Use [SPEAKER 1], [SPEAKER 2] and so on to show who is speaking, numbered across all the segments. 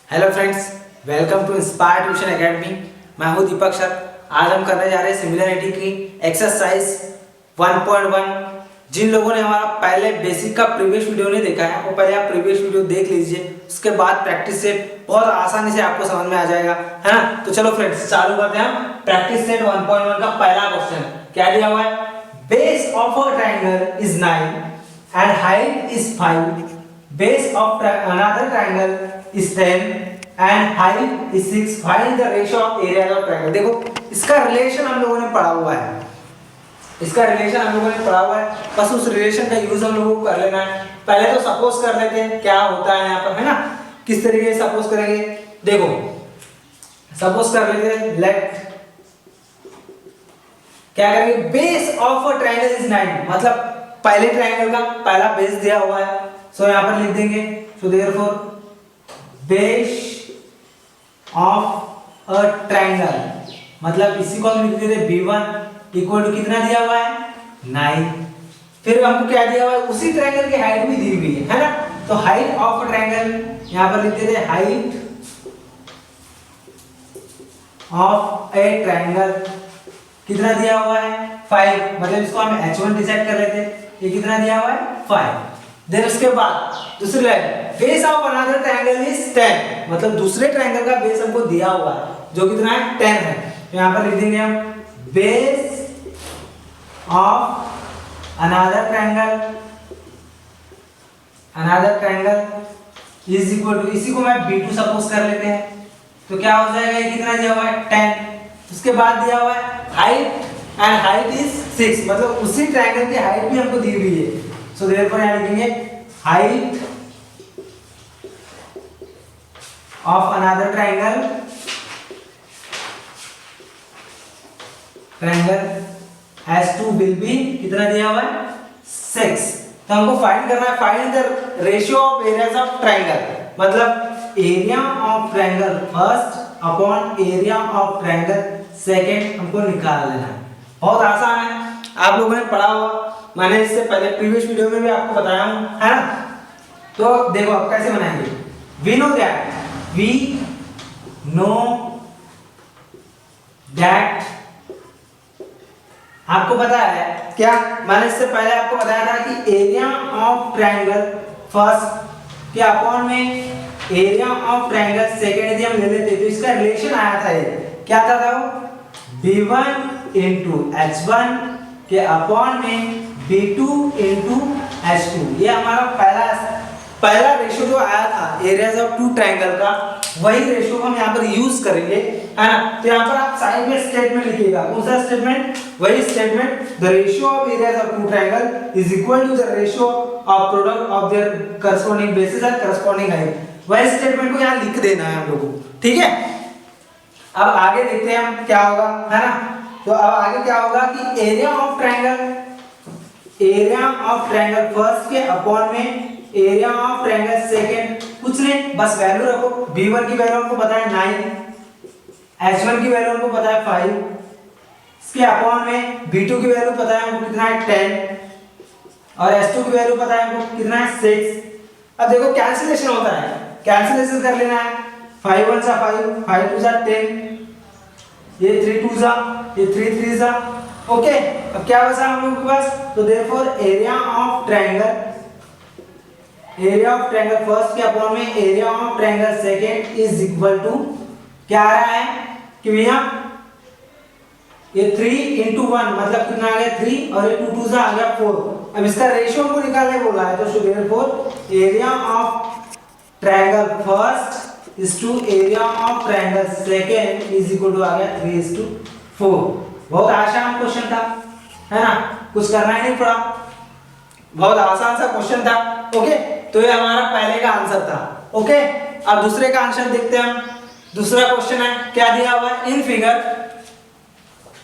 [SPEAKER 1] Hello friends, welcome to inspire tuition academy. मैं हूं दीपक sir. आज हम करने जा रहे हैं सिमिलरिटी की एक्सरसाइज 1.1। जिन लोगों ने हमारा पहले बेसिक का प्रीवियस वीडियो नहीं देखा है वो पहले आप प्रीवियस वीडियो देख लीजिए, उसके बाद प्रैक्टिस सेट बहुत आसानी से आपको समझ में आ जाएगा, है ना। तो चलो फ्रेंड्स चालू करते हैं हम प्रैक्टिस सेट 1.1 का पहला क्वेश्चन। क्या दिया हुआ है? Base of a triangle is 9 and height is 5। Base of another triangle is 10 and height is 6. Find the ratio of areas of triangle। देखो इसका रिलेशन हम लोगों ने पढ़ा हुआ है, बस उस रिलेशन का यूज हम लोगों को कर लेना है। पहले तो सपोज कर लेते हैं क्या होता है यहाँ पर, है ना। किस तरीके से सपोज करेंगे? देखो सपोज कर लेते हैं, लेट क्या करेंगे, base of a triangle is 9, मतलब पहले ट्रायंगल का पहला बेस दिया हुआ है। सो यहाँ पर लिख देंगे, so therefore base of a triangle, मतलब इसी को हम लिख देते b1 इक्वल टू कितना दिया हुआ है 9। फिर हमको क्या दिया हुआ है, उसी ट्रायंगल की हाइट भी दी हुई है ना। तो हाइट ऑफ अ ट्रायंगल यहाँ पर लिख देते हाइट ऑफ ए ट्रायंगल कितना दिया हुआ है 5, मतलब इसको हम h1 डिसाइड कर लेते हैं। ये कितना दिया हुआ है 5। देन उसके बाद दूसरी line, base of another triangle is 10, मतलब दूसरे ट्रायंगल का बेस हमको दिया हुआ है जो कितना है 10 है। तो यहाँ पर लिख देंगे हम base of another triangle is equal to, इसी को मैं b2 सपोज कर लेते हैं। तो क्या हो जाएगा, ये कितना दिया हुआ है 10। उसके बाद दिया हुआ है हाइट एंड हाइट इज 6, मतलब उसी ट्रायंगल की हाइट भी हमको दी हुई है। सो देयरफॉर यहां लिखेंगे height of another triangle S2 will be कितना दिया हुआ है 6। तो हमको फाइंड करना है, find the ratio of areas of triangle, मतलब area of triangle first upon area of triangle second हमको निकाल लेना है। बहुत आसान है, आप लोगों ने पढ़ा होगा, मैंने इससे पहले प्रीवियस वीडियो में भी आपको बताया हूं, है ना। तो देखो आप कैसे बनाएंगे। वी नो दैट आपको पता है क्या, मैंने इससे पहले आपको बताया था कि एरिया ऑफ ट्रायंगल फर्स्ट के अपॉन में एरिया ऑफ ट्रायंगल सेकंड यदि हम ले लेते तो इसका रिलेशन आया था। ये क्या था वो b1 into h1 के अपॉन में b2 into h2। ये हमारा पहला रेशियो जो आया था एरियाज ऑफ टू ट्रायंगल का, वही रेशियो हम यहाँ पर यूज करेंगे, है ना। तो यहाँ पर आप साइड में स्टेटमेंट लिखिएगा, कौन सा स्टेटमेंट, वही statement, the ratio of areas of two triangle is equal to the ratio of product of their corresponding bases and corresponding height. वही स्टेटमेंट को यहाँ लिख देना है हम लोगों को, ठीक है। अब आगे देखते हैं हम क्या होगा, है ना। तो अब आगे क्या होगा कि एरिया ऑफ ट्रायंगल फर्स्ट के अपॉन में एरिया ऑफ ट्रायंगल सेकंड, कुछ नहीं बस वैल्यू रखो। b1 की वैल्यू हमको पता है 9, h1 की वैल्यू हमको पता है 5, इसके अपॉन में b2 की वैल्यू पता है हमको कितना है 10 और h2 की वैल्यू पता है हमको कितना है 6। अब देखो कैंसिलेशन होता है, कैंसिलेशन कर लेना है। 5 1 सा 5, 5 2 सा 10, ये 3 2 सा, ये 3 3 सा, ओके। अब क्या बचा हम लोगों के पास, तो therefore area of triangle first के अपॉन में area of triangle second is equal to क्या आ रहा है कि भैया ये 3 into 1 मतलब कितना आ गया 3 और ये 2 2 सा आ गया 4। अब इसका रेशियो हमको निकालने बोला है, तो therefore area of triangle first is to area of triangle second is equal to आ गया 3:4। बहुत आसान क्वेश्चन था, है ना, कुछ करना ही नहीं पड़ा, बहुत आसान सा क्वेश्चन था, ओके। तो ये हमारा पहले का आंसर था, ओके। अब दूसरे का आंसर देखते हैं हम। दूसरा क्वेश्चन है, क्या दिया हुआ है in figure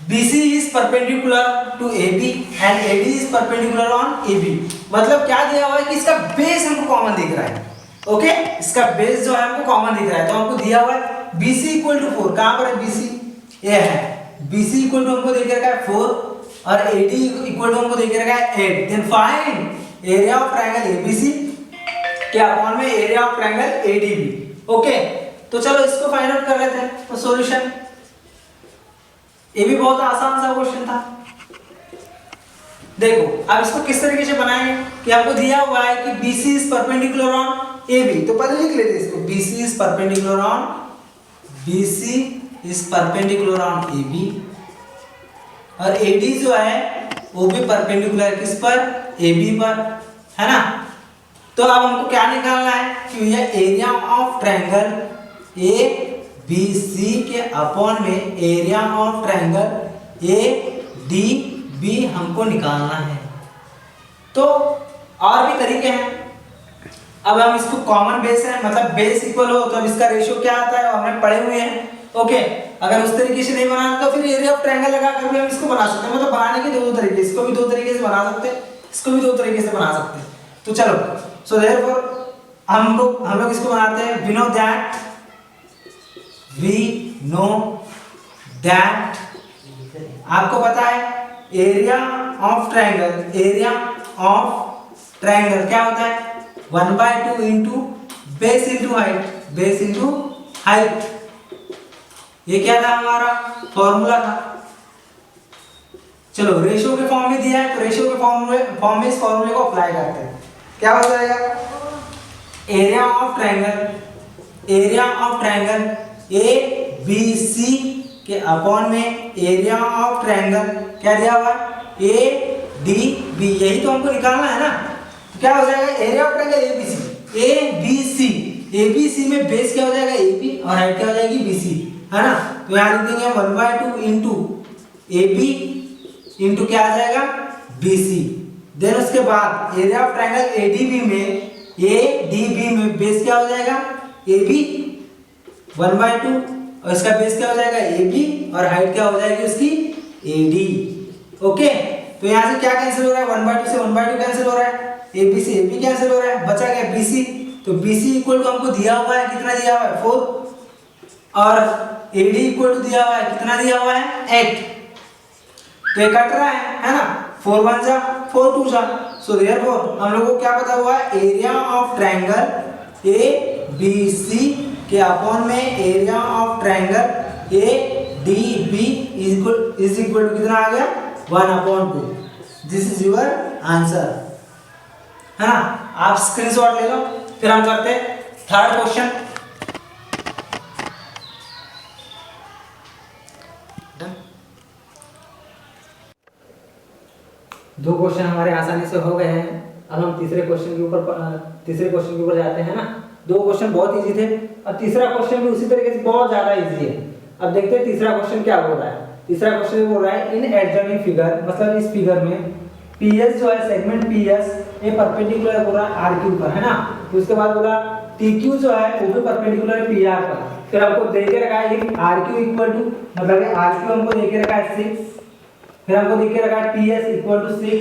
[SPEAKER 1] BC is perpendicular to AB and AD is perpendicular on AB, मतलब क्या दिया हुआ है कि इसका बेस हमको कॉमन दिख रहा है, ओके। इसका बेस जो है हमको कॉमन दिख रहा है, तो हमको दिया हुआ है BC equal to 4। कहां पर है BC, ये है BC equal to हमको दे के रखा है 4 और AD equal to हमको दे के रखा है 8। Then find area of triangle ABC के अपॉन में area of triangle ADB, okay. तो चलो इसको फाइंड आउट कर लेते हैं। तो सॉल्यूशन, ये भी बहुत आसान सा क्वेश्चन था। देखो अब इसको किस तरीके से बनाएंगे कि आपको दिया हुआ है कि BC is perpendicular on AB, तो पहले लिख लेते हैं इसको, BC is perpendicular on AB, और AD जो है वो भी परपेंडिकुलर है किस पर, AB पर, है ना। तो अब हमको क्या निकालना है कि ये एरिया ऑफ ट्रायंगल ABC के अपॉन में एरिया ऑफ ट्रायंगल ADB हमको निकालना है। तो और भी तरीके हैं। अब हम इसको कॉमन बेस है, मतलब बेस इक्वल हो तो अब इसका रेशियो क्या आता है हमने पढ़े हुए हैं। ओके, अगर उस तरीके से नहीं बनाना तो फिर एरिया ऑफ ट्रायंगल लगा कर भी हम इसको बना सकते हैं। मतलब बनाने के दो तरीके, इसको भी दो तरीके से बना सकते हैं, इसको भी दो तरीके से बना सकते हैं। तो चलो, सो देयरफॉर हम लोग इसको बनाते हैं। वी नो दैट आपको पता है एरिया ऑफ ट्रायंगल क्या होता है, 1/2 इंटू बेस इंटू हाइट। ये क्या था हमारा फॉर्मूला था। चलो रेशियो के फॉर्म में दिया है तो रेशियो के फॉर्म में इस फॉर्मूले को अप्लाई करते हैं। क्या हो जाएगा, एरिया ऑफ ट्रायंगल ABC के अपॉन में एरिया ऑफ ट्रायंगल क्या दिया हुआ है, ADB, यही तो हमको निकालना है ना। तो क्या हो जाएगा, एरिया ऑफ ट्रायंगल ABC में बेस क्या हो जाएगा AB और हाइट क्या हो जाएगी BC, है ना। तो यहाँ लिख देंगे 1/2 इंटू AB इंटू क्या आ जाएगा BC। देन उसके बाद एरिया ऑफ ट्रायंगल ADB में बेस क्या हो जाएगा AB 1/2 और इसका बेस क्या हो जाएगा AB और हाइट क्या हो जाएगी उसकी AD। ओके, तो यहाँ से क्या कैंसिल हो रहा है, 1/2 से 1/2 कैंसिल हो रहा है, AB से AB कैंसिल हो रहा है, बचा गया BC। तो BC इक्वल टू हमको दिया हुआ है, कितना दिया हुआ है 4, और AD इक्वल टू दिया हुआ है, कितना दिया हुआ है 8। तो ये कट रहा है ना, 4 1 जा 4 2 जा। सो देयरफॉर हम लोगों को क्या पता हुआ है, एरिया ऑफ ट्रायंगल ABC के अपॉन में area of triangle ADB is equal to कितना आ गया 1/2। दिस इज योर आंसर, है ना। आप स्क्रीनशॉट ले लो। फिर हम करते हैं थर्ड क्वेश्चन। दो क्वेश्चन हमारे आसानी से हो गए हैं। अब हम तीसरे क्वेश्चन के ऊपर जाते हैं ना। दो क्वेश्चन बहुत इजी थे और तीसरा क्वेश्चन भी उसी तरीके से बहुत ज्यादा इजी है। अब देखते हैं तीसरा क्वेश्चन क्या बोल रहा है। तीसरा क्वेश्चन बोल रहा है इन एडजॉइनिंग फिगर, मतलब इस फिगर में PS जो है सेगमेंट PS ये परपेंडिकुलर बोल रहा है RQ पर, है ना। तो उसके बाद बोला TQ जो है वो भी परपेंडिकुलर है PR पर। फिर हमको दे के रखा है RQ इक्वल टू, मतलब RQ हमको दे के रखा है 6, फिर हमको दे के रखा है PS इक्वल टू 6,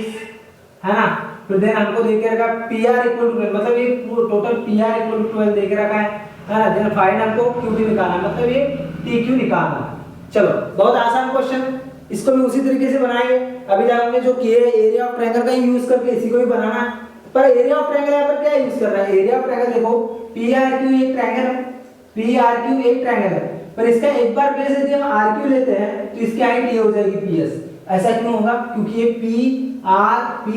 [SPEAKER 1] है ना। फिर देन हमको दे के रखा है PR इक्वल टू 12, मतलब ये टोटल PR इक्वल टू 12 दे के रखा है ना। देन फाइंड हमको QT निकालना, मतलब ये TQ निकालना। चलो बहुत आसान क्वेश्चन, इसको भी उसी तरीके से बनाएंगे। अभी तक हमने जो किए एरिया ऑफ ट्रायंगल का यूज करके इसी को भी बनाना है। पर एरिया ऑफ ट्रायंगल यहाँ पर क्या यूज कर रहा है, एरिया ऑफ ट्रायंगल देखो PRQ एक ट्रायंगल है, PRQ एक ट्रायंगल है, पर इसका एक बार बेस यदि हम RQ लेते हैं तो इसकी हाइट ये हो जाएगी PS। ऐसा क्यों होगा, क्योंकि ये PRQ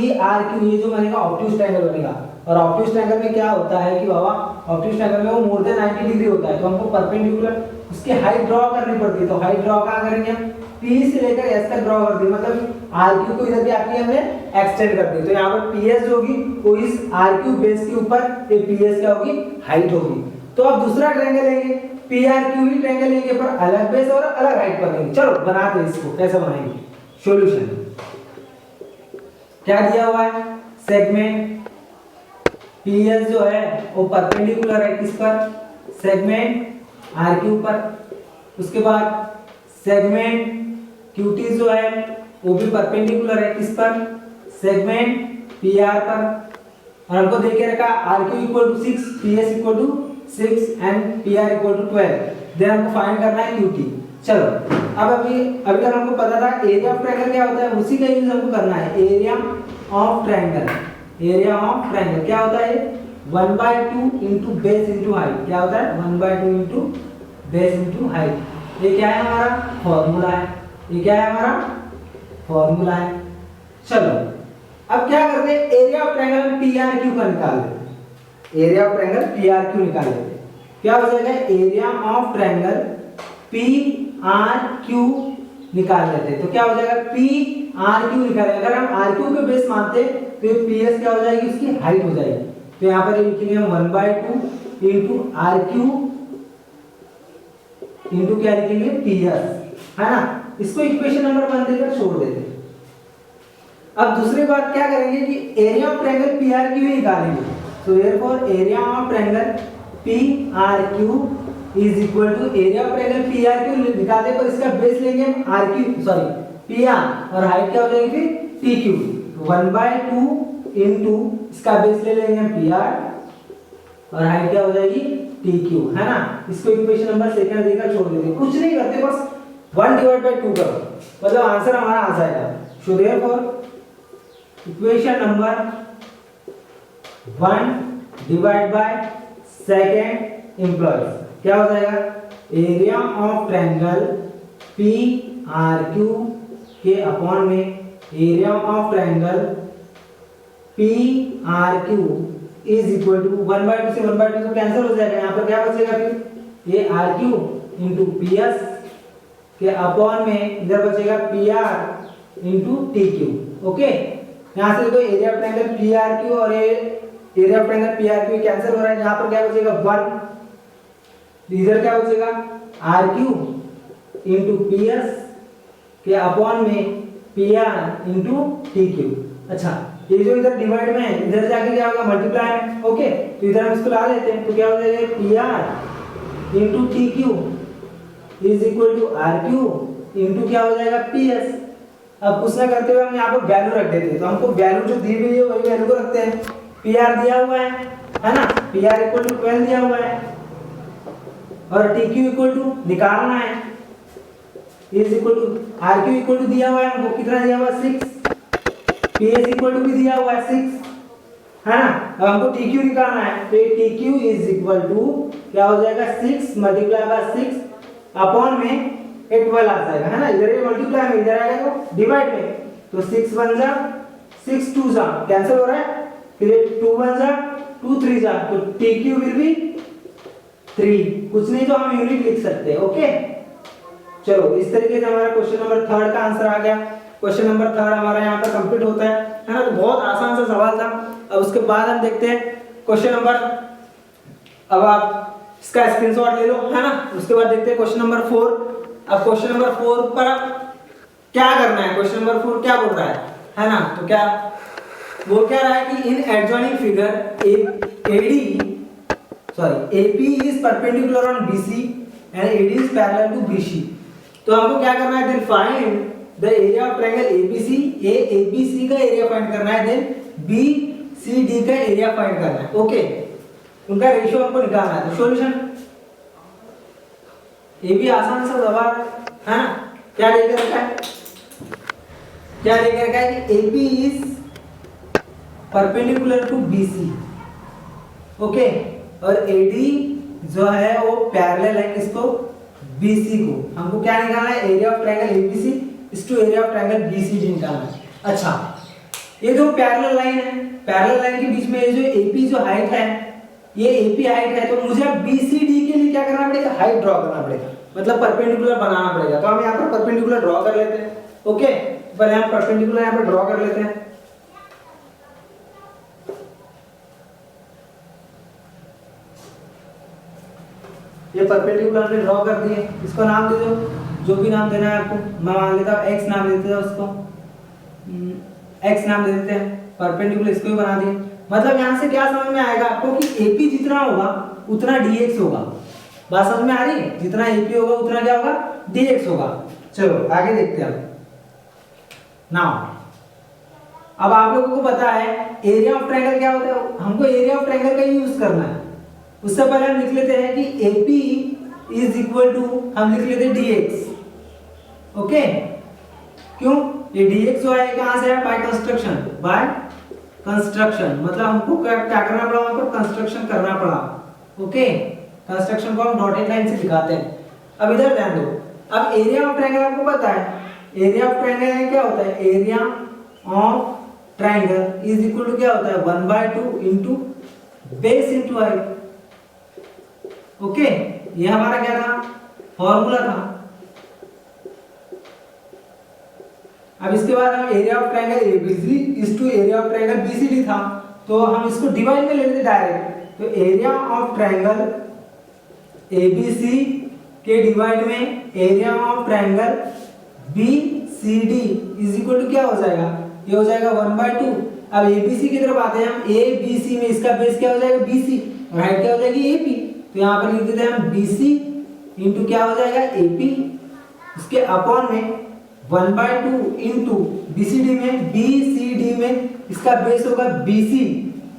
[SPEAKER 1] ये जो बनेगा ऑब्ट्यूज ट्रायंगल बनेगा। और ऑब्ट्यूज ट्रायंगल में क्या होता है कि बाबा ऑब्ट्यूज ट्रायंगल में वो मोर देन 90 डिग्री होता है, तो हमको परपेंडिकुलर उसकी हाइट ड्रॉ करनी पड़ती है। तो हाइट ड्रॉ कहाँ करेंगे हम, P से लेकर S तक ड्रॉ कर दी, मतलब RQ को इधर भी आके हमने एक्सटेंड कर दी। तो यहाँ पर PS जो होगी वो इस RQ बेस के ऊपर ये PS क्या होगी हाइट होगी। तो अब दूसरा ट्रायंगल लेंगे, PRQ ही ट्रायंगल लेंगे पर अलग बेस और अलग हाइट पर लेंगे। चलो बनाते हैं इसको, कैसे बनाएंगे। सॉल्यूशन क्या दिया हुआ है, सेगमेंट PS जो है वो परपेंडिकुलर है किस पर, सेगमेंट RQ पर। उसके बाद सेगमेंट QT जो है वो भी परपेंडिकुलर है किस पर, सेगमेंट PR पर। और हमको दे के रखा RQ equal to 6, PS equal to 6 and PR equal to 12। Then हमको फाइंड करना है QT। चलो अब अभी तक हमको पता था एरिया ऑफ ट्रायंगल क्या होता है, उसी का यूज हमको करना है। एरिया ऑफ ट्रायंगल क्या होता है, 1/2 इंटू बेस इंटू हाइट। क्या होता है 1/2 इंटू बेस इंटू हाइट। ये क्या है हमारा फॉर्मूला है, ये क्या है हमारा फॉर्मूला है। चलो अब क्या करते हैं, area of triangle P R Q का निकाल लेते हैं। Area of triangle P R Q निकाल लेते हैं। क्या हो जाएगा, area of triangle P R Q निकाल लेते हैं। तो क्या हो जाएगा, पी आर क्यू निकालेंगे। अगर हम आर क्यू के बेस मानते तो पी एस क्या हो जाएगी, उसकी हाइट हो जाएगी। तो यहाँ पर लिखेंगे हम 1/2 इंटू आर क्यू इंटू क्या लिखेंगे पी एस, है ना। इसको इक्वेशन नंबर 1 देकर छोड़ देते हैं। अब दूसरी बात क्या करेंगे कि area of triangle P R Q निकालेंगे। तो therefore area of triangle P R Q is equal to area of triangle P R Q निकालने पर इसका बेस लेंगे हम R Q sorry P R और हाइट क्या हो जाएगी फिर टी क्यू। 1/2 इंटू इसका बेस ले लेंगे हम पी आर और हाइट क्या हो जाएगी टी क्यू, है ना। इसको इक्वेशन नंबर सेकंड देकर छोड़ देंगे, कुछ नहीं करते, बस 1/2 करो, मतलब आंसर हमारा आ जाएगा। So therefore equation number 1 divide by second employees क्या हो जाएगा, area of triangle P R Q के अपॉन में area of triangle P R Q is equal to 1/2 से 1/2 तो कैंसिल हो जाएगा। यहाँ पर क्या बचेगा फिर ये R Q into P S के अपॉन में इधर बचेगा P R into T Q. Okay, यहाँ से देखो area of triangle P R Q और area of triangle P R Q cancel हो रहा है। यहाँ पर क्या बचेगा 1, इधर क्या बचेगा R Q into P S के अपॉन में P R into T Q. अच्छा, ये जो इधर डिवाइड में है इधर जाके क्या होगा मल्टीप्लाई में। ओके, तो इधर हम इसको ला लेते हैं। तो क्या हो जाएगा P R into T Q is equal to R Q into क्या हो जाएगा पी एस। अब कुछ ना करते हुए हम यहाँ पर वैल्यू रख देते हैं। तो हमको वैल्यू जो दी हुई है वही वैल्यू को रखते हैं। पी आर दिया हुआ है ना, पी आर इक्वल टू 12 दिया हुआ है और टी क्यू इक्वल टू निकालना है is equal to R Q equal to दिया हुआ है हमको, कितना दिया हुआ है 6, पी एस इक्वल टू भी दिया हुआ है 6, है ना। अब हमको टी क्यू निकालना है। तो T Q is equal to क्या हो जाएगा 6 मल्टीप्लाई बाय 6 अपॉन में 12 आ जाएगा, है ना। इधर ये मल्टीप्लाई में इधर आएगा तो डिवाइड में, तो 6 1 जा 6 2 जा कैंसिल हो रहा है, फिर 2 1 जा 2 3 जा, तो टी क्यू विल बी 3। कुछ नहीं तो हम यूनिट लिख सकते हैं। ओके, चलो इस तरीके से हमारा क्वेश्चन नंबर 3 का आंसर आ गया। क्वेश्चन नंबर 3 हमारा यहाँ पर कंप्लीट होता है ना। तो बहुत आसान सा सवाल था। अब उसके बाद हम देखते हैं क्वेश्चन नंबर, अब आप इसका स्क्रीनशॉट ले लो, है ना। उसके बाद देखते हैं क्वेश्चन नंबर 4। अब क्वेश्चन नंबर 4 पर क्या करना है, क्वेश्चन नंबर 4 क्या बोल रहा है ना। तो क्या वो क्या रहा है कि in adjoining figure AP is perpendicular on BC and AD is parallel to BC। तो हमको क्या करना है, then find the area of triangle ABC। ABC का एरिया फाइंड करना है, देन BCD का एरिया फाइंड करना है। ओके, उनका रेशियो हमको निकालना है। तो सॉल्यूशन ये भी आसान सा सवाल है ना। क्या लेकर रखा है, क्या लेकर रखा है कि AP is perpendicular to BC, okay, और AD जो है वो पैरेलल है किसको, BC को। हमको क्या निकालना है, area of triangle ABC is to area of triangle BCD निकालना है। अच्छा, ये जो पैरेलल लाइन है, पैरेलल लाइन के बीच में ये जो AP जो हाइट है, ये AP हाइट है, तो मुझे अब BCD के लिए क्या करना पड़ेगा, हाइट ड्रॉ करना पड़ेगा, मतलब परपेंडिकुलर बनाना पड़ेगा। तो हम यहाँ पर परपेंडिकुलर ड्रॉ कर लेते हैं। ओके, पहले हम परपेंडिकुलर यहाँ पर ड्रॉ कर लेते हैं। ये परपेंडिकुलर हमने ड्रॉ कर दिए, इसको नाम दे दो, जो भी नाम देना है आपको। मैं मान लेता हूँ x नाम देते हैं उसको, x नाम दे देते हैं। परपेंडिकुलर इसको भी बना दिए। मतलब यहाँ से क्या समझ में आएगा आपको कि AP जितना होगा उतना dx होगा। बात समझ में आ रही है, जितना AP होगा उतना क्या होगा, dx होगा। चलो आगे देखते हैं। नाउ अब आप लोगों को पता है एरिया ऑफ ट्रायंगल क्या होता है, हमको एरिया ऑफ ट्रायंगल का यूज करना है। उससे पहले हम लिख लेते हैं कि AP इज इक्वल टू, हम लिख लेते हैं dx। ओके, क्यों, ये dx जो है कहां से है, बाय कंस्ट्रक्शन, बाय कंस्ट्रक्शन, मतलब हमको क्या करना पड़ा, हमको कंस्ट्रक्शन करना पड़ा। ओके, कंस्ट्रक्शन को हम डॉटेड लाइन से दिखाते हैं। अब इधर ध्यान दो, अब एरिया ऑफ ट्रायंगल आपको पता है, एरिया ऑफ ट्रायंगल क्या होता है, area of triangle is equal to क्या होता है 1/2 into base into height. Okay, ये हमारा क्या था, फॉर्मूला था। अब इसके बाद हम area of triangle ABC is to area of triangle BCD था, तो हम इसको डिवाइड में ले लेते डायरेक्ट। तो एरिया ऑफ ट्रायंगल एबीसी के डिवाइड में area of triangle BCD is equal to क्या हो जाएगा, ये हो जाएगा 1/2। अब एबीसी की तरफ आते हैं हम, एबीसी में इसका बेस क्या हो जाएगा बीसी और हाइट क्या हो जाएगी एपी, तो यहाँ पर लिख देते हैं हम बीसी इंटू क्या हो जाएगा एपी, उसके अपॉन में 1/2 इंटू बीसीडी में इसका बेस होगा बीसी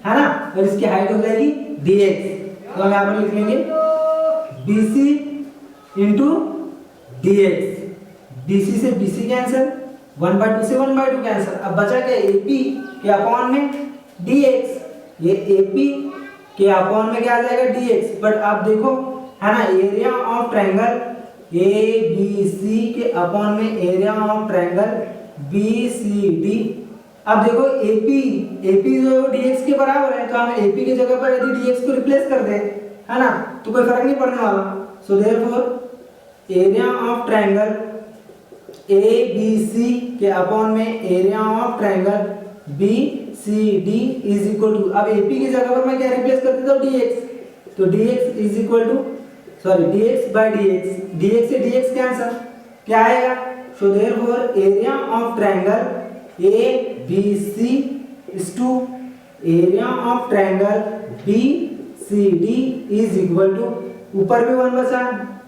[SPEAKER 1] है ना, और इसकी हाइट हो जाएगी dx, तो हम यहाँ पर लिख लेंगे बीसी इंटू dx, बीसी से बीसी कैंसिल, 1/2 से 1/2 कैंसिल, अब बचा क्या एपी के अपॉन में dx, ये एपी के अपॉन में क्या आ जाएगा dx। बट आप देखो है ना, area of triangle A B C के अपॉन में area of triangle B C D. अब देखो एपी जो dx के बराबर है, तो हम एपी की जगह पर यदि dx को रिप्लेस कर दे है ना, तो कोई फर्क नहीं पड़ने वाला। So therefore area of triangle A B C के अपॉन में area of triangle B C D is equal to, अब एपी की जगह पर मैं क्या रिप्लेस कर देता हूँ dx, तो dx is equal to dx by dx से dx कैंसिल, क्या आएगा, so therefore area of triangle A B C is to area of triangle B C D is equal to, ऊपर भी 1 बचा,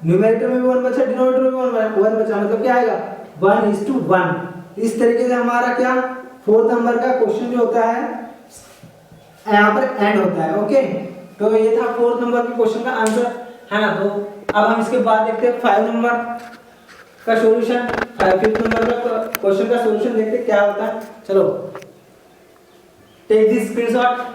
[SPEAKER 1] न्यूमरेटर में भी 1 बचा, डिनोमिनेटर में भी 1 बचा, मतलब क्या आएगा 1:1। इस तरीके से हमारा क्या 4th नंबर का क्वेश्चन जो होता है यहाँ पर एंड होता है। ओके, तो ये था 4th नंबर के क्वेश्चन का आंसर है ना। तो अब हम इसके बाद देखते हैं 5 नंबर का सॉल्यूशन, 5th नंबर का क्वेश्चन का सॉल्यूशन देखते हैं क्या होता है। चलो टेक दिस स्क्रीनशॉट।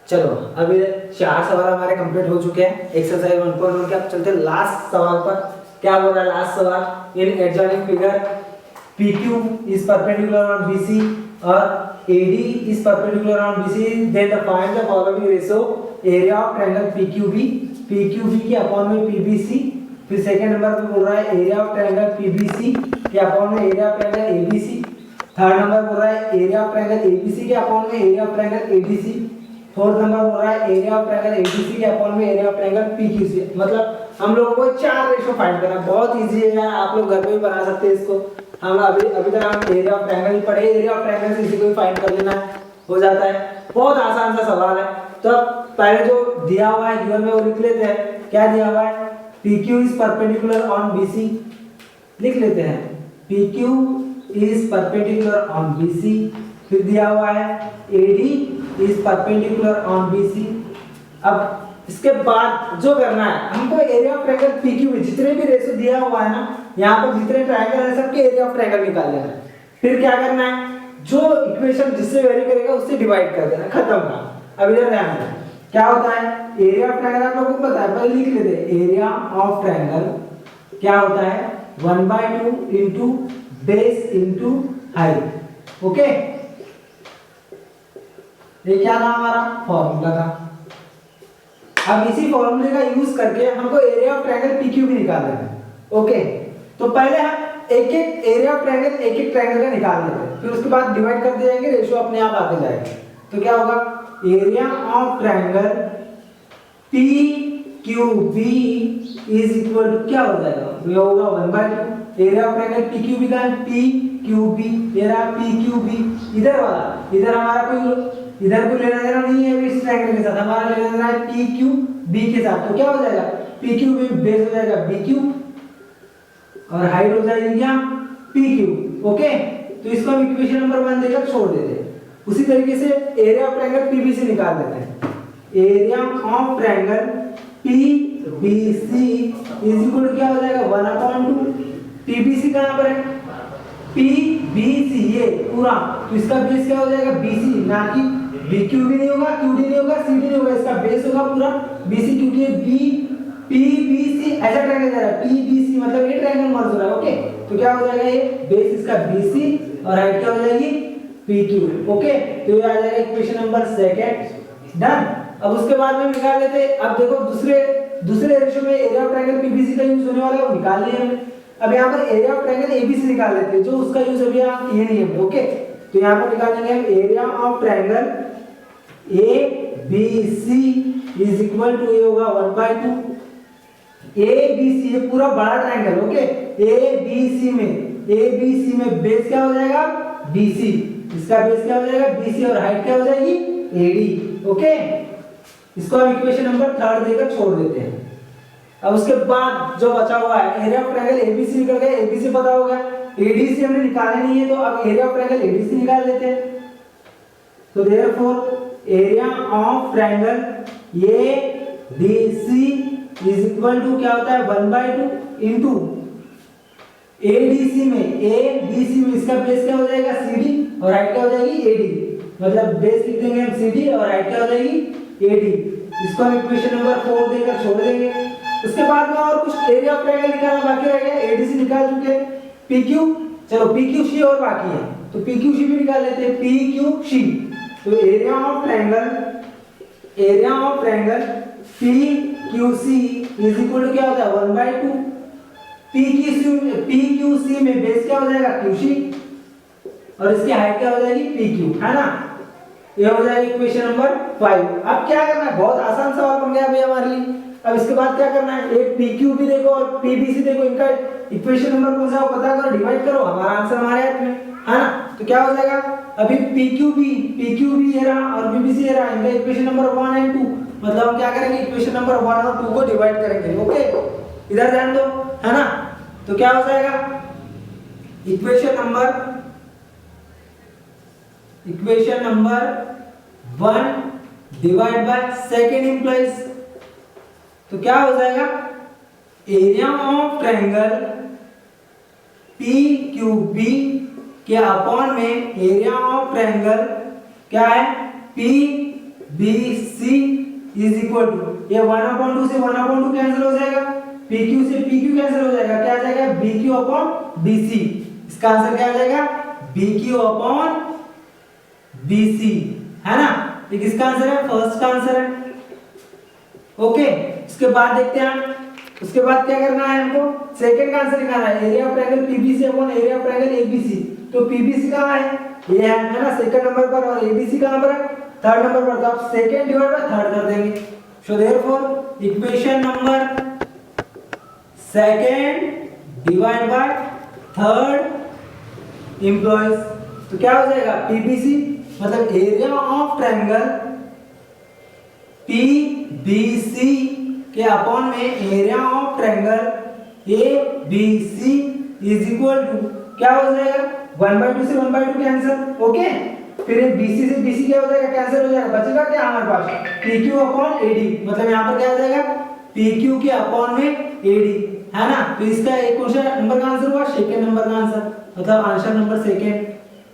[SPEAKER 1] चलो अभी 4 सवाल हमारे कंप्लीट हो चुके हैं एक्सरसाइज 1.1 के। अब चलते हैं लास्ट सवाल पर। क्या बोल रहा है लास्ट सवाल, in adjoining figure PQ is perpendicular on BC और AD is perpendicular on BC, then find the following ratio area of triangle PQB के अपॉन में PBC। फिर सेकंड नंबर पे बोल रहा है एरिया ऑफ ट्रायंगल PBC के अपॉन में area of triangle ABC। Third number बोल रहा है एरिया ऑफ ट्रायंगल ABC के अपॉन में area of triangle ADC। Fourth number बोल रहा है एरिया ऑफ ट्रायंगल ABC के अपॉन में एरिया ऑफ ट्रायंगल PQC। मतलब हम लोगों को 4 रेशो फाइंड करना, बहुत इजी है यार, आप लोग घर पे भी बना सकते हैं इसको। हम अभी तक हम एरिया ऑफ ट्रायंगल ही पढ़े, एरिया ऑफ ट्रायंगल से इसी को भी फाइंड कर लेना है, हो जाता है। बहुत आसान सा सवाल है। तो पहले जो दिया हुआ है गिवन में वो लिख लेते हैं। क्या दिया हुआ है, PQ is perpendicular on BC, लिख लेते हैं PQ is perpendicular on BC। फिर दिया हुआ है AD is perpendicular on BC। अब इसके बाद जो करना है हमको एरिया ऑफ ट्रायंगल PQ में जितने भी रेशो दिया हुआ है ना, यहाँ पर जितने ट्रायंगल है सबके एरिया ऑफ ट्रायंगल निकाल लेना है। फिर क्या करना है, जो इक्वेशन जिससे वेरी करेगा उससे डिवाइड कर देना, खत्म काम। अब इधर ध्यान देना क्या होता है, एरिया ऑफ ट्रायंगल आप लोगों को पता है, पहले लिख लेते हैं। एरिया ऑफ ट्रायंगल क्या होता है 1/2 into base into height. Okay, ये क्या था हमारा फॉर्मूला था। अब इसी फॉर्मूले का यूज करके हमको एरिया ऑफ ट्रायंगल PQ भी निकालना है। ओके, तो पहले हम एक एरिया ऑफ ट्रायंगल एक ट्रायंगल का निकाल लेते हैं, फिर उसके बाद डिवाइड कर जाएंगे, रेशियो अपने आप आते जाएगा। तो क्या होगा, area of triangle PQB is equal to क्या हो जाएगा, ये होगा 1/2। एरिया ऑफ ट्रायंगल PQB का PQB, ये रहा PQB। इधर वाला, इधर हमारा कोई इधर को लेना देना नहीं है इस ट्रायंगल के साथ, हमारा लेना देना है PQB के साथ। तो क्या हो जाएगा, PQB बेस हो जाएगा BQ और हाइट हो जाएगी क्या PQ। ओके, तो इसको हम इक्वेशन नंबर 1 देकर छोड़ देते हैं। उसी तरीके से एरिया ऑफ ट्रायंगल PBC निकाल देते हैं। Area of triangle PBC is equal to क्या हो जाएगा 1/2। PBC कहां पर है, PBC ये पूरा, तो इसका बेस क्या हो जाएगा BC, ना कि बी क्यू भी नहीं होगा, क्यू डी नहीं होगा, सी डी नहीं होगा, इसका बेस होगा पूरा बी सी, क्योंकि बी पी बी सी ऐसा ट्रायंगल जा रहा है, पी बी सी मतलब ये ट्रायंगल मर्ज हो रहा है। ओके, तो क्या हो जाएगा, ये बेस इसका बी सी और हाइट क्या हो जाएगी पी क्यू। ओके, तो ये आ जाएगा इक्वेशन नंबर सेकंड। डन। अब उसके बाद में निकाल लेते हैं। अब देखो दूसरे रेशियो में एरिया ऑफ ट्रायंगल पीबीसी का यूज होने वाला है, वो निकाल लिया हमने। अब यहाँ पर एरिया ऑफ ट्रायंगल एबीसी निकाल लेते हैं, जो उसका यूज अभी आप किए नहीं है। ओके, तो यहाँ पर निकालेंगे हम area of triangle A B C is equal to, ये होगा 1/2 ए बी सी, ये पूरा बड़ा triangle. Okay, A B C में बेस क्या हो जाएगा बी सी, इसका बेस क्या हो जाएगा बी सी और हाइट क्या हो जाएगी ए डी। ओके, इसको हम इक्वेशन नंबर 3 देकर छोड़ देते हैं। अब उसके बाद जो बचा हुआ है एरिया ऑफ ट्रायंगल एबीसी निकल गया, एबीसी पता हो गया, एडीसी हमने निकाले नहीं है, तो अब एरिया ऑफ ट्रायंगल एडीसी निकाल लेते हैं। तो therefore area of triangle ADC is equal to क्या होता है 1/2 इनटू एडीसी में इसका बेस क्या हो जाएगा सीडी और हाइट क्या हो जाएगी एडी, मतलब बेस लिख देंगे हम सीडी और हाइट क्या हो जाएगी एडी। इसको हम इक्वेशन नंबर 4 देकर छोड़ देंगे। उसके बाद में और कुछ एरिया ऑफ ट्रायंगल निकालना बाकी रह गया, एडीसी निकाल चुके हैं, पीक्यू, चलो पीक्यूसी और बाकी है, तो पीक्यूसी भी निकाल लेते हैं, पीक्यूसी। तो area of triangle PQC is equal to क्या होता है 1/2 पीक्यूसी में बेस क्या हो जाएगा क्यूसी और इसकी हाइट क्या हो जाएगी पीक्यू, है ना। ये हो जाएगी इक्वेशन नंबर 5। अब क्या करना है, बहुत आसान सवाल बन गया भाई हमारे लिए। अब इसके बाद क्या करना है, एक पीक्यू भी देखो और पीबीसी देखो, इनका इक्वेशन नंबर कौन सा है पता करो, डिवाइड करो, हमारा आंसर हमारे हाथ में है ना। तो क्या हो जाएगा, अभी पीक्यू भी ये रहा और पीबीसी ये रहा, इनका इक्वेशन नंबर 1 और 2, मतलब हम क्या करेंगे इक्वेशन नंबर 1 और 2 को डिवाइड करेंगे। ओके, इधर ध्यान दो, है ना। तो क्या हो जाएगा, equation number 1 divide by second implies, तो क्या हो जाएगा एरिया ऑफ ट्रायंगल PQB के अपॉन में एरिया ऑफ ट्रायंगल क्या है PBC इज इक्वल टू, ये 1/2 से 1/2 कैंसिल हो जाएगा, PQ से PQ कैंसिल हो जाएगा, क्या आ जाएगा BQ अपॉन BC। इसका आंसर क्या आ जाएगा BQ अपॉन BC, है ना। ये किसका आंसर है, फर्स्ट का आंसर है। ओके, उसके बाद देखते हैं, उसके बाद क्या करना है हमको, सेकंड का आंसर निकालना है, area of triangle PBC upon area of triangle ABC। तो PBC कहां है, ये है ना सेकंड नंबर पर, और ABC कहां पर है थर्ड नंबर पर, तो आप सेकंड डिवाइड बाय थर्ड कर देंगे। So therefore equation number second divide by third implies, तो क्या हो जाएगा PBC मतलब एरिया ऑफ ट्रायंगल PBC के अपॉन में area of triangle ABC is equal to क्या हो जाएगा 1/2 से 1/2 कैंसिल। ओके, फिर ये BC से BC क्या हो जाएगा कैंसिल हो जाएगा, बचेगा क्या हमारे पास PQ अपॉन AD, मतलब यहाँ पर क्या आ जाएगा PQ के अपॉन में AD, है ना। तो इसका एक कौन सा नंबर का आंसर हुआ, सेकंड नंबर का आंसर, मतलब आंसर नंबर सेकंड।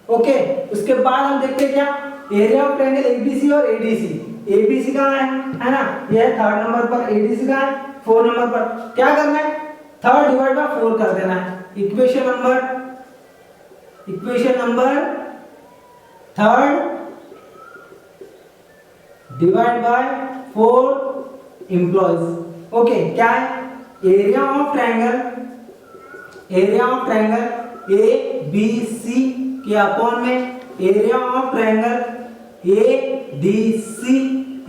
[SPEAKER 1] ओके, उसके बाद हम देखते हैं क्या एरिया ऑफ ट्रायंगल ABC और ADC। ABC कहाँ है ना, ये है थर्ड नंबर पर, ADC कहाँ है 4 नंबर पर। क्या करना है, थर्ड डिवाइड बाय 4 कर देना है। Equation number third divide by 4 implies. Okay, क्या है एरिया ऑफ ट्रायंगल ABC के अपॉन में area of triangle ADC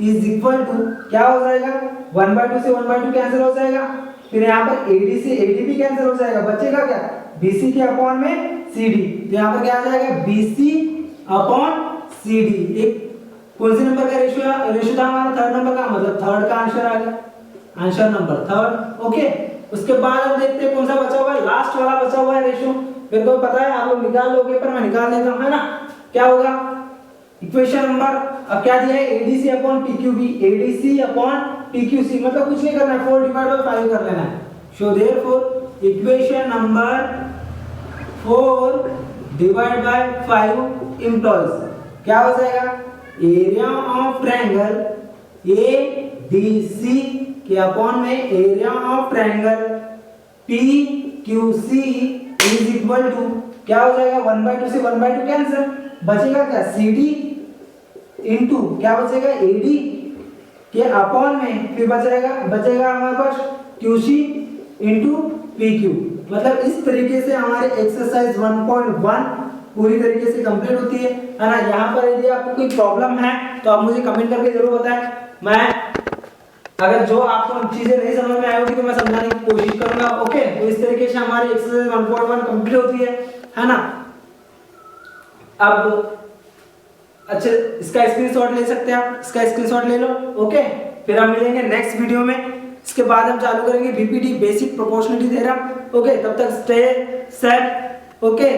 [SPEAKER 1] is equal to क्या हो जाएगा 1/2 से 1/2 कैंसिल हो जाएगा, फिर यहाँ पर AD से AD भी कैंसिल हो जाएगा, बचेगा क्या BC के अपॉन में CD। तो यहाँ पर क्या आ जाएगा BC अपॉन CD। एक कौन से नंबर का रेशियो था हमारा, थर्ड नंबर का, मतलब थर्ड का आंसर आ गया, आंसर नंबर थर्ड। ओके, उसके बाद हम देखते हैं कौन सा बचा हुआ है, लास्ट वाला बचा हुआ है रेशियो, मेरे को पता है आप लोग निकाल लोगे, पर मैं निकाल लेता हूँ, है ना। क्या होगा इक्वेशन नंबर, अब क्या दिया है ADC upon PQB, ADC upon PQC, मतलब कुछ नहीं करना है, 4 डिवाइड बाय 5 कर लेना है। So therefore equation number 4 divide by 5 implies क्या हो जाएगा area of triangle A D C के अपॉन में area of triangle P Q C is equal to क्या हो जाएगा 1/2 से 1/2 कैंसिल, बचेगा क्या सी डी इंटू क्या बचेगा ए डी के अपॉन में फिर बचेगा हमारे पास Q C into P Q. मतलब इस तरीके से हमारे एक्सरसाइज 1.1 पूरी तरीके से कंप्लीट होती है ना। यहाँ पर यदि आपको कोई प्रॉब्लम है तो आप मुझे कमेंट करके जरूर बताएं। मैं अगर जो आपको चीजें नहीं समझ में आई होगी तो मैं समझाने की कोशिश करूंगा। ओके, तो इस तरीके से हमारी एक्सरसाइज 1.1 कंप्लीट होती है ना। अब अच्छा, इसका स्क्रीनशॉट ले सकते हैं आप, इसका स्क्रीनशॉट ले लो। ओके, फिर हम मिलेंगे नेक्स्ट वीडियो में। इसके बाद हम चालू करेंगे BPT basic proportionality theorem. Okay, तब तक स्टे सेफ। ओके।